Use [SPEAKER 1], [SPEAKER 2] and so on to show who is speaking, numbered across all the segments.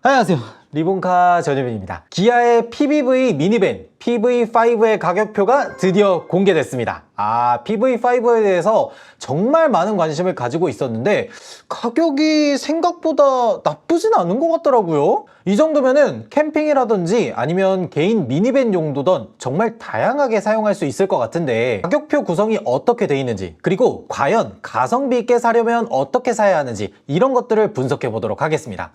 [SPEAKER 1] 안녕하세요, 리본카 전유빈입니다. 기아의 PBV 미니밴 PV5의 가격표가 드디어 공개됐습니다. PV5에 대해서 정말 많은 관심을 가지고 있었는데 가격이 생각보다 나쁘진 않은 것 같더라고요. 이 정도면은 캠핑이라든지 아니면 개인 미니밴 용도든 정말 다양하게 사용할 수 있을 것 같은데, 가격표 구성이 어떻게 돼 있는지, 그리고 과연 가성비 있게 사려면 어떻게 사야 하는지, 이런 것들을 분석해 보도록 하겠습니다.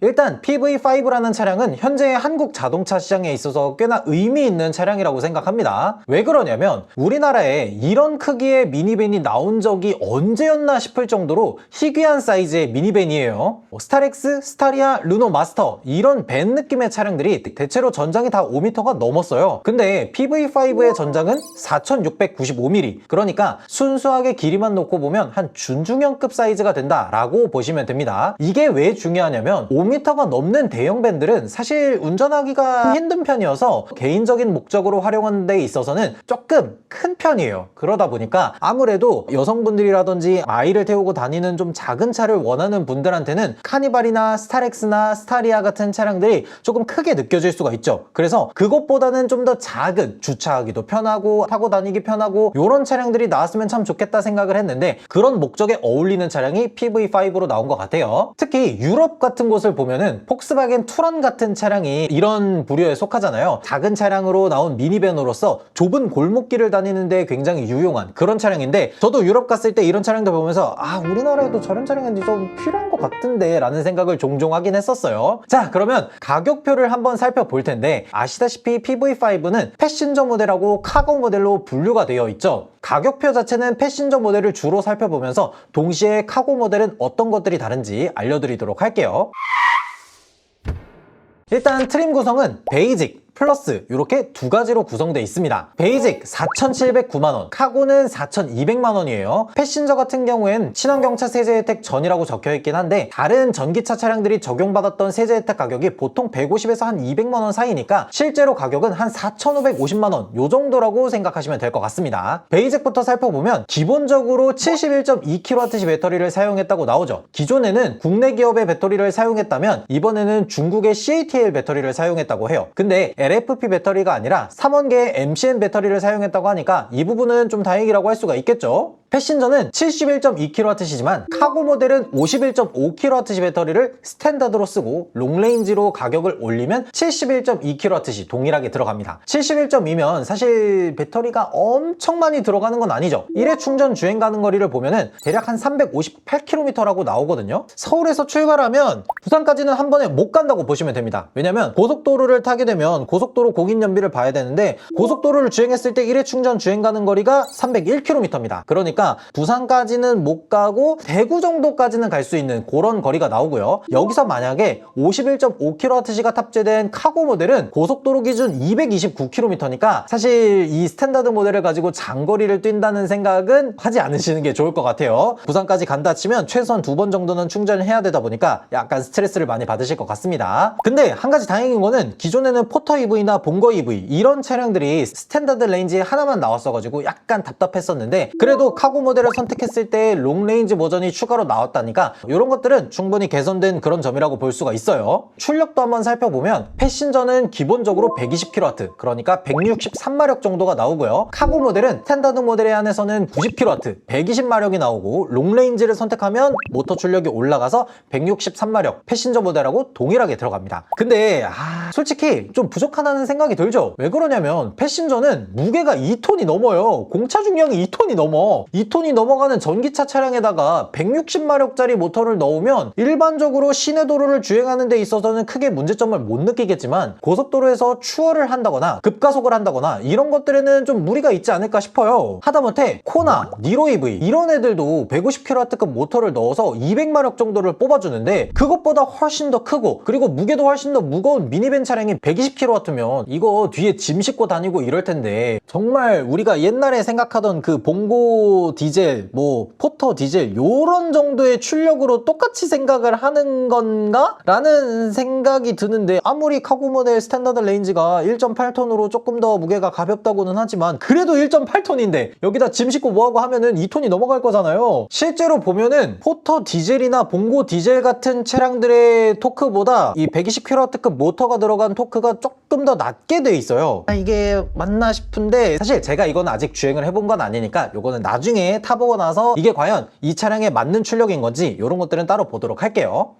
[SPEAKER 1] 일단 PV5라는 차량은 현재 한국 자동차 시장에 있어서 꽤나 의미 있는 차량이라고 생각합니다. 왜 그러냐면 우리나라에 이런 크기의 미니밴이 나온 적이 언제였나 싶을 정도로 희귀한 사이즈의 미니밴이에요. 스타렉스, 스타리아, 르노 마스터 이런 밴 느낌의 차량들이 대체로 전장이 다 5m가 넘었어요. 근데 PV5의 전장은 4695mm, 그러니까 순수하게 길이만 놓고 보면 한 준중형급 사이즈가 된다라고 보시면 됩니다. 이게 왜 중요하냐면 5m가 넘는 대형 밴들은 사실 운전하기가 힘든 편이어서 개인적인 목적으로 활용하는 데 있어서는 조금 큰 편이에요. 그러다 보니까 아무래도 여성분들이라든지 아이를 태우고 다니는 좀 작은 차를 원하는 분들한테는 카니발이나 스타렉스나 스타리아 같은 차량들이 조금 크게 느껴질 수가 있죠. 그래서 그것보다는 좀 더 작은, 주차하기도 편하고 타고 다니기 편하고 이런 차량들이 나왔으면 참 좋겠다 생각을 했는데, 그런 목적에 어울리는 차량이 PV5로 나온 것 같아요. 특히 유럽 같은 곳을 보면은 폭스바겐 투런 같은 차량이 이런 부류에 속하잖아요. 작은 차량으로 나온 미니밴으로서 좁은 골목길을 다니는데 굉장히 유용한 그런 차량인데, 저도 유럽 갔을 때 이런 차량들 보면서 우리나라에도 저런 차량이 좀 필요한 것 같은데 라는 생각을 종종 하긴 했었어요. 자, 그러면 가격표를 한번 살펴볼 텐데, 아시다시피 PV5는 패신저 모델하고 카고 모델로 분류가 되어 있죠. 가격표 자체는 패신저 모델을 주로 살펴보면서 동시에 카고 모델은 어떤 것들이 다른지 알려드리도록 할게요. 일단 트림 구성은 베이직, 플러스 이렇게 두 가지로 구성되어 있습니다. 베이직 4,709만원, 카고는 4,200만원이에요. 패신저 같은 경우엔 친환경차 세제 혜택 전이라고 적혀있긴 한데, 다른 전기차 차량들이 적용받았던 세제 혜택 가격이 보통 150에서 한 200만원 사이니까 실제로 가격은 한 4,550만원 요 정도라고 생각하시면 될 것 같습니다. 베이직부터 살펴보면 기본적으로 71.2kWh 배터리를 사용했다고 나오죠. 기존에는 국내 기업의 배터리를 사용했다면 이번에는 중국의 CATL 배터리를 사용했다고 해요. 근데 LFP 배터리가 아니라 3원계의 MCM 배터리를 사용했다고 하니까 이 부분은 좀 다행이라고 할 수가 있겠죠. 패신저는 71.2kWh지만 카고 모델은 51.5kWh 배터리를 스탠다드로 쓰고 롱레인지로 가격을 올리면 71.2kWh 동일하게 들어갑니다. 71.2면 사실 배터리가 엄청 많이 들어가는 건 아니죠. 1회 충전 주행 가는 거리를 보면은 대략 한 358km라고 나오거든요. 서울에서 출발하면 부산까지는 한 번에 못 간다고 보시면 됩니다. 왜냐면 고속도로를 타게 되면 고속도로 공인연비를 봐야 되는데, 고속도로를 주행했을 때 1회 충전 주행 가는 거리가 301km입니다. 그러니까 부산까지는 못 가고 대구 정도까지는 갈 수 있는 그런 거리가 나오고요. 여기서 만약에 51.5kWh가 탑재된 카고 모델은 고속도로 기준 229km니까 사실 이 스탠다드 모델을 가지고 장거리를 뛴다는 생각은 하지 않으시는 게 좋을 것 같아요. 부산까지 간다 치면 최소한 2번 정도는 충전을 해야 되다 보니까 약간 스트레스를 많이 받으실 것 같습니다. 근데 한 가지 다행인 거는 기존에는 포터 EV나 봉거 EV 이런 차량들이 스탠다드 레인지 하나만 나왔어가지고 약간 답답했었는데, 그래도 카고 모델을 선택했을 때 롱레인지 버전이 추가로 나왔다니까 이런 것들은 충분히 개선된 그런 점이라고 볼 수가 있어요. 출력도 한번 살펴보면 패신저는 기본적으로 120kW, 그러니까 163마력 정도가 나오고요. 카고 모델은 스탠다드 모델에 한해서는 90kW, 120마력이 나오고, 롱레인지를 선택하면 모터 출력이 올라가서 163마력, 패신저 모델하고 동일하게 들어갑니다. 근데 솔직히 좀 부족하다는 생각이 들죠. 왜 그러냐면 패신저는 무게가 2톤이 넘어요. 공차 중량이 2톤이 넘어. 2톤이 넘어가는 전기차 차량에다가 160마력짜리 모터를 넣으면 일반적으로 시내 도로를 주행하는 데 있어서는 크게 문제점을 못 느끼겠지만, 고속도로에서 추월을 한다거나 급가속을 한다거나 이런 것들에는 좀 무리가 있지 않을까 싶어요. 하다못해 코나, 니로 EV 이런 애들도 150kW급 모터를 넣어서 200마력 정도를 뽑아주는데, 그것보다 훨씬 더 크고 그리고 무게도 훨씬 더 무거운 미니밴 차량이 120kW면 이거 뒤에 짐 싣고 다니고 이럴 텐데, 정말 우리가 옛날에 생각하던 그 봉고 봉고 디젤, 뭐 포터 디젤 요런 정도의 출력으로 똑같이 생각을 하는 건가? 라는 생각이 드는데, 아무리 카고 모델 스탠다드 레인지가 1.8톤으로 조금 더 무게가 가볍다고는 하지만 그래도 1.8톤인데 여기다 짐 싣고 뭐하고 하면은 2톤이 넘어갈 거잖아요. 실제로 보면은 포터 디젤이나 봉고 디젤 같은 차량들의 토크보다 이 120kW급 모터가 들어간 토크가 조금 더 낮게 돼 있어요. 이게 맞나 싶은데, 사실 제가 이건 아직 주행을 해본 건 아니니까 요거는 나중에 타보고 나서 이게 과연 이 차량에 맞는 출력인 건지 이런 것들은 따로 보도록 할게요.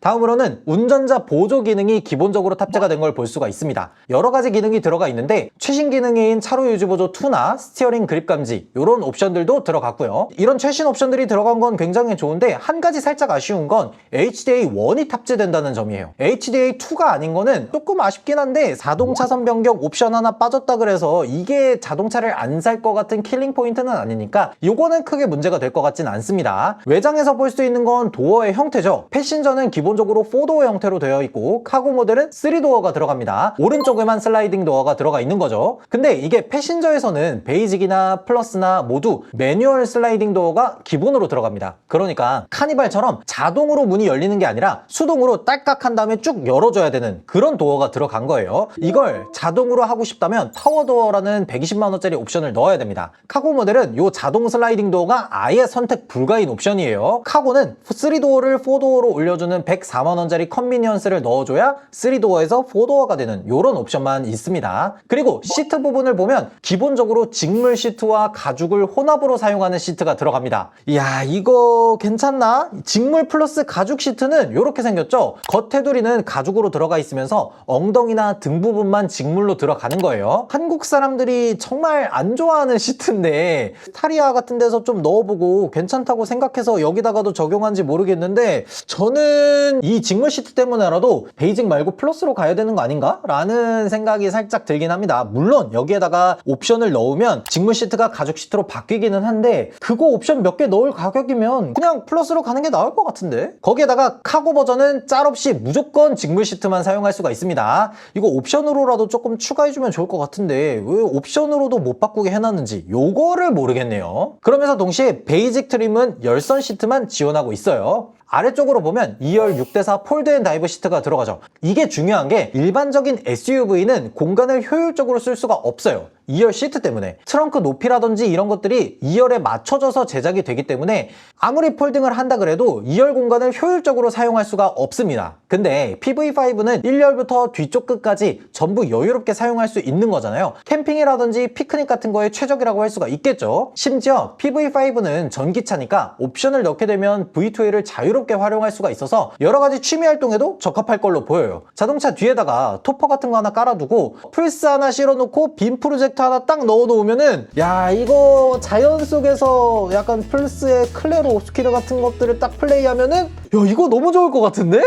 [SPEAKER 1] 다음으로는 운전자 보조 기능이 기본적으로 탑재가 된 걸 볼 수가 있습니다. 여러 가지 기능이 들어가 있는데 최신 기능인 차로 유지 보조 2나 스티어링 그립 감지 이런 옵션들도 들어갔고요. 이런 최신 옵션들이 들어간 건 굉장히 좋은데, 한 가지 살짝 아쉬운 건 HDA1이 탑재된다는 점이에요. HDA2가 아닌 거는 조금 아쉽긴 한데, 자동차선 변경 옵션 하나 빠졌다 그래서 이게 자동차를 안 살 것 같은 킬링 포인트는 아니니까 요거는 크게 문제가 될 것 같진 않습니다. 외장에서 볼 수 있는 건 도어의 형태죠. 패신저는 기본적으로 4도어 형태로 되어 있고 카고 모델은 3도어가 들어갑니다. 오른쪽에만 슬라이딩 도어가 들어가 있는 거죠. 근데 이게 패신저에서는 베이직이나 플러스나 모두 매뉴얼 슬라이딩 도어가 기본으로 들어갑니다. 그러니까 카니발처럼 자동으로 문이 열리는 게 아니라 수동으로 딸깍 한 다음에 쭉 열어줘야 되는 그런 도어가 들어간 거예요. 이걸 자동으로 하고 싶다면 파워도어라는 120만원짜리 옵션을 넣어야 됩니다. 카고 모델은 이 자동 슬라이딩 도어가 아예 선택 불가인 옵션이에요. 카고는 3도어를 4도어로 올려주는 104만원짜리 컨비니언스를 넣어줘야 3도어에서 4도어가 되는 이런 옵션만 있습니다. 그리고 시트 부분을 보면 기본적으로 직물 시트와 가죽을 혼합으로 사용하는 시트가 들어갑니다. 이야, 이거 괜찮나? 직물 플러스 가죽 시트는 이렇게 생겼죠? 겉 테두리는 가죽으로 들어가 있으면서 엉덩이나 등 부분만 직물로 들어가는 거예요. 한국 사람들이 정말 안 좋아하는 시트인데 스타리아 같은 데서 좀 넣어보고 괜찮다고 생각해서 여기다가도 적용한지 모르겠는데, 저는 이 직물 시트 때문에라도 베이직 말고 플러스로 가야 되는 거 아닌가? 라는 생각이 살짝 들긴 합니다. 물론 여기에다가 옵션을 넣으면 직물 시트가 가죽 시트로 바뀌기는 한데, 그거 옵션 몇 개 넣을 가격이면 그냥 플러스로 가는 게 나을 것 같은데? 거기에다가 카고 버전은 짤 없이 무조건 직물 시트만 사용할 수가 있습니다. 이거 옵션으로라도 조금 추가해주면 좋을 것 같은데 왜 옵션으로도 못 바꾸게 해놨는지 요거를 모르겠네요. 그러면서 동시에 베이직 트림은 열선 시트만 지원하고 있어요. 아래쪽으로 보면 2열 6대4 폴드앤다이브 시트가 들어가죠. 이게 중요한 게, 일반적인 SUV는 공간을 효율적으로 쓸 수가 없어요. 2열 시트 때문에. 트렁크 높이라든지 이런 것들이 2열에 맞춰져서 제작이 되기 때문에 아무리 폴딩을 한다 그래도 2열 공간을 효율적으로 사용할 수가 없습니다. 근데 PV5는 1열부터 뒤쪽 끝까지 전부 여유롭게 사용할 수 있는 거잖아요. 캠핑이라든지 피크닉 같은 거에 최적이라고 할 수가 있겠죠. 심지어 PV5는 전기차니까 옵션을 넣게 되면 V2A를 자유롭게 활용할 수가 있어서 여러 가지 취미 활동에도 적합할 걸로 보여요. 자동차 뒤에다가 토퍼 같은 거 하나 깔아두고 플스 하나 실어놓고 빔 프로젝터 하나 딱 넣어놓으면은, 야, 이거 자연 속에서 약간 플스의 클레로 옵스키르 같은 것들을 딱 플레이하면은, 야, 이거 너무 좋을 것 같은데?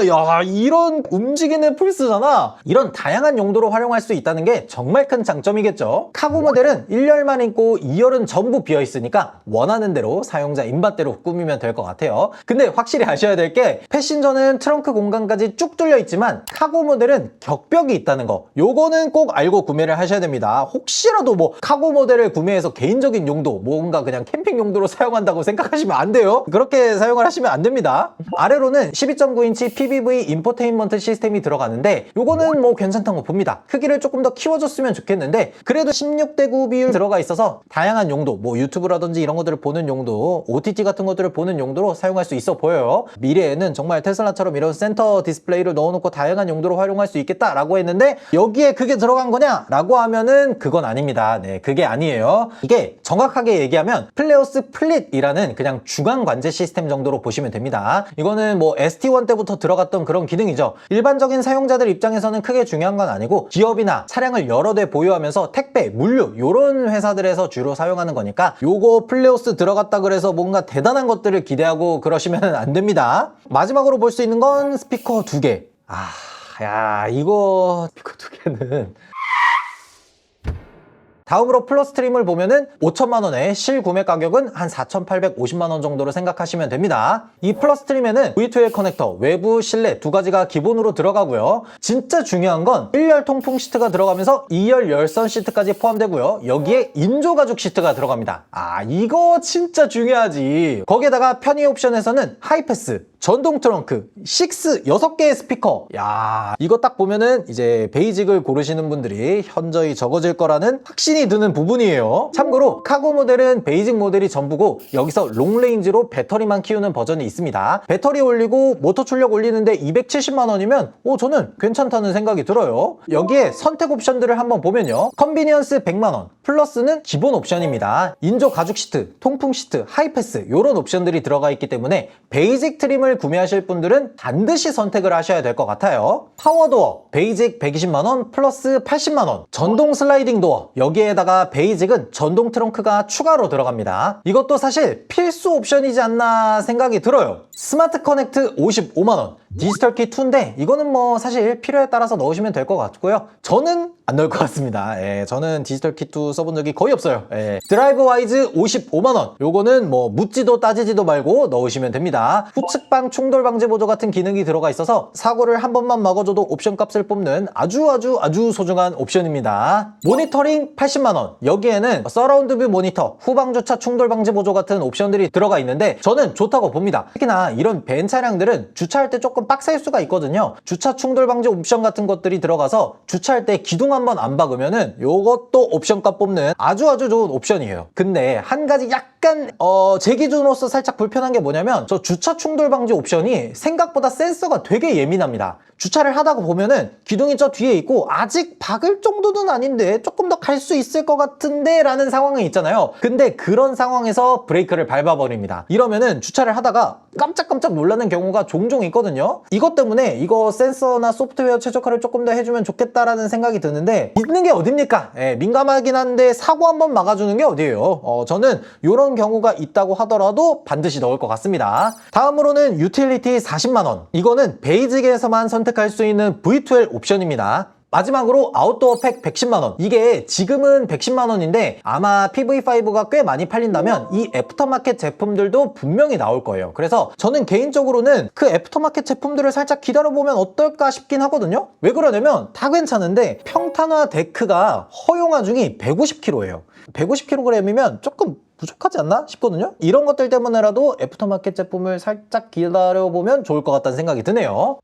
[SPEAKER 1] 야, 이런 움직이는 플스잖아. 이런 다양한 용도로 활용할 수 있다는 게 정말 큰 장점이겠죠. 카고 모델은 1열만 있고 2열은 전부 비어있으니까 원하는 대로 사용자 입맛대로 꾸미면 될 것 같아요. 근데 확실히 아셔야 될 게, 패신저는 트렁크 공간까지 쭉 뚫려 있지만 카고 모델은 격벽이 있다는 거, 요거는 꼭 알고 구매를 하셔야 됩니다. 혹시라도 뭐 카고 모델을 구매해서 개인적인 용도, 뭔가 그냥 캠핑 용도로 사용한다고 생각하시면 안 돼요. 그렇게 사용을 하시면 안 됩니다. 아래로는 12.9인치 PBV 인포테인먼트 시스템이 들어가는데, 요거는 뭐 괜찮다는 거 봅니다. 크기를 조금 더 키워줬으면 좋겠는데 그래도 16대9 비율 들어가 있어서 다양한 용도, 뭐 유튜브라든지 이런 것들을 보는 용도, OTT 같은 것들을 보는 용도로 사용할 수 있어 보여요. 미래에는 정말 테슬라처럼 이런 센터 디스플레이를 넣어놓고 다양한 용도로 활용할 수 있겠다라고 했는데, 여기에 그게 들어간 거냐? 라고 하면은 그건 아닙니다. 네, 그게 아니에요. 이게 정확하게 얘기하면 플레오스 플릿이라는 그냥 중앙 관제 시스템 정도로 보시면 됩니다. 이거는 뭐 ST1 때부터 들어갔던 그런 기능이죠. 일반적인 사용자들 입장에서는 크게 중요한 건 아니고, 기업이나 차량을 여러 대 보유하면서 택배, 물류 이런 회사들에서 주로 사용하는 거니까 요거 플레오스 들어갔다 그래서 뭔가 대단한 것들을 기대하고 그러시면 안 됩니다. 마지막으로 볼 수 있는 건 스피커 2개. 야, 이거 스피커 2개는 다음으로 플러스 트림을 보면은 5천만 원에 실구매 가격은 한 4,850만 원 정도로 생각하시면 됩니다. 이 플러스 트림에는 V2L 커넥터, 외부, 실내 두 가지가 기본으로 들어가고요. 진짜 중요한 건 1열 통풍 시트가 들어가면서 2열 열선 시트까지 포함되고요. 여기에 인조 가죽 시트가 들어갑니다. 이거 진짜 중요하지. 거기에다가 편의 옵션에서는 하이패스, 전동 트렁크, 6개의 스피커. 이거 딱 보면은 이제 베이직을 고르시는 분들이 현저히 적어질 거라는 확신이 드는 부분이에요. 참고로 카고 모델은 베이직 모델이 전부고 여기서 롱레인지로 배터리만 키우는 버전이 있습니다. 배터리 올리고 모터 출력 올리는데 270만 원이면 저는 괜찮다는 생각이 들어요. 여기에 선택 옵션들을 한번 보면요. 컨비니언스 100만 원, 플러스는 기본 옵션입니다. 인조 가죽 시트, 통풍 시트, 하이패스 이런 옵션들이 들어가 있기 때문에 베이직 트림을 구매하실 분들은 반드시 선택을 하셔야 될 것 같아요. 파워도어, 베이직 120만 원 플러스 80만 원. 전동 슬라이딩 도어, 여기에다가 베이직은 전동 트렁크가 추가로 들어갑니다. 이것도 사실 필수 옵션이지 않나 생각이 들어요. 스마트 커넥트 55만 원. 디지털 키 2인데 이거는 뭐 사실 필요에 따라서 넣으시면 될 것 같고요. 저는 안 넣을 것 같습니다. 저는 디지털 키 2 써본 적이 거의 없어요. 드라이브 와이즈 55만 원. 요거는 뭐 묻지도 따지지도 말고 넣으시면 됩니다. 후측방 충돌 방지 보조 같은 기능이 들어가 있어서 사고를 한 번만 막아줘도 옵션 값을 뽑는 아주 소중한 옵션입니다. 모니터링 80만 원. 여기에는 서라운드 뷰 모니터, 후방 주차 충돌 방지 보조 같은 옵션들이 들어가 있는데 저는 좋다고 봅니다. 특히나 이런 벤 차량들은 주차할 때 조금 빡셀 수가 있거든요. 주차 충돌 방지 옵션 같은 것들이 들어가서 주차할 때 기둥 한번 안 박으면은 요것도 옵션값 뽑는 아주 좋은 옵션이에요. 근데 한 가지 약간 제 기준으로서 살짝 불편한 게 뭐냐면 저 주차 충돌 방지 옵션이 생각보다 센서가 되게 예민합니다. 주차를 하다가 보면은 기둥이 저 뒤에 있고 아직 박을 정도는 아닌데 조금 더 갈 수 있을 것 같은데 라는 상황이 있잖아요. 근데 그런 상황에서 브레이크를 밟아버립니다. 이러면은 주차를 하다가 깜짝깜짝 놀라는 경우가 종종 있거든요. 이것 때문에 이거 센서나 소프트웨어 최적화를 조금 더 해주면 좋겠다라는 생각이 드는데 있는 게 어딥니까? 민감하긴 한데 사고 한번 막아주는 게 어디예요? 저는 이런 경우가 있다고 하더라도 반드시 넣을 것 같습니다. 다음으로는 유틸리티 40만 원. 이거는 베이직에서만 선택할 수 있는 V2L 옵션입니다. 마지막으로 아웃도어 팩 110만 원. 이게 지금은 110만 원인데 아마 PV5가 꽤 많이 팔린다면 이 애프터마켓 제품들도 분명히 나올 거예요. 그래서 저는 개인적으로는 그 애프터마켓 제품들을 살짝 기다려보면 어떨까 싶긴 하거든요. 왜 그러냐면 다 괜찮은데 평탄화 데크가 허용화 중이 150kg예요. 150kg이면 조금 부족하지 않나 싶거든요. 이런 것들 때문에라도 애프터마켓 제품을 살짝 기다려보면 좋을 것 같다는 생각이 드네요.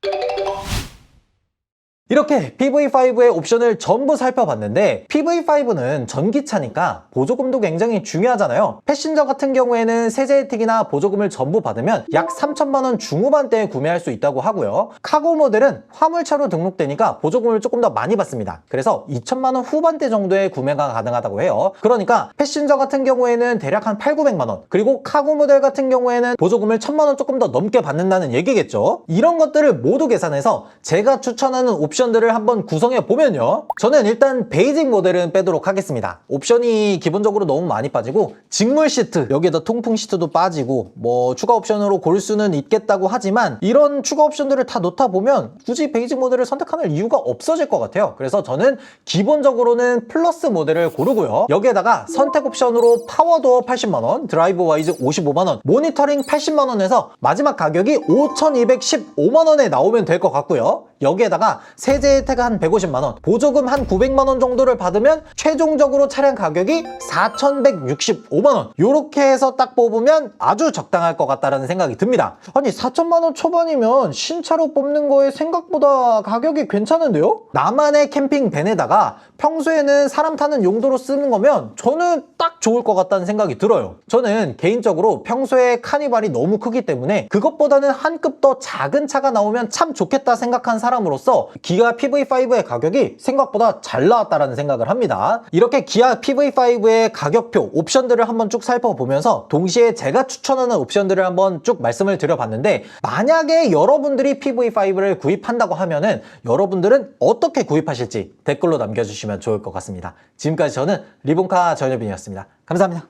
[SPEAKER 1] 이렇게 PV5의 옵션을 전부 살펴봤는데 PV5는 전기차니까 보조금도 굉장히 중요하잖아요. 패신저 같은 경우에는 세제 혜택이나 보조금을 전부 받으면 약 3천만 원 중후반대에 구매할 수 있다고 하고요. 카고 모델은 화물차로 등록되니까 보조금을 조금 더 많이 받습니다. 그래서 2천만 원 후반대 정도의 구매가 가능하다고 해요. 그러니까 패신저 같은 경우에는 대략 한 8, 900만 원, 그리고 카고 모델 같은 경우에는 보조금을 1,000만 원 조금 더 넘게 받는다는 얘기겠죠. 이런 것들을 모두 계산해서 제가 추천하는 옵션들을 한번 구성해 보면요. 저는 일단 베이직 모델은 빼도록 하겠습니다. 옵션이 기본적으로 너무 많이 빠지고 직물 시트, 여기에다 통풍 시트도 빠지고 뭐 추가 옵션으로 고를 수는 있겠다고 하지만 이런 추가 옵션들을 다 넣다 보면 굳이 베이직 모델을 선택하는 이유가 없어질 것 같아요. 그래서 저는 기본적으로는 플러스 모델을 고르고요. 여기에다가 선택 옵션으로 파워도어 80만 원, 드라이브 와이즈 55만 원, 모니터링 80만 원에서 마지막 가격이 5,215만 원에 나오면 될 것 같고요. 여기에다가 세제 혜택 한 150만 원, 보조금 한 900만 원 정도를 받으면 최종적으로 차량 가격이 4,165만 원. 요렇게 해서 딱 뽑으면 아주 적당할 것 같다는 생각이 듭니다. 아니 4천만 원 초반이면 신차로 뽑는 거에 생각보다 가격이 괜찮은데요? 나만의 캠핑 밴에다가 평소에는 사람 타는 용도로 쓰는 거면 저는 딱 좋을 것 같다는 생각이 들어요. 저는 개인적으로 평소에 카니발이 너무 크기 때문에 그것보다는 한 급 더 작은 차가 나오면 참 좋겠다 생각한 사람으로서 기아 PV5의 가격이 생각보다 잘 나왔다라는 생각을 합니다. 이렇게 기아 PV5의 가격표, 옵션들을 한번 쭉 살펴보면서 동시에 제가 추천하는 옵션들을 한번 쭉 말씀을 드려봤는데 만약에 여러분들이 PV5를 구입한다고 하면은 여러분들은 어떻게 구입하실지 댓글로 남겨주시면 좋을 것 같습니다. 지금까지 저는 리본카 전여빈이었습니다. 감사합니다.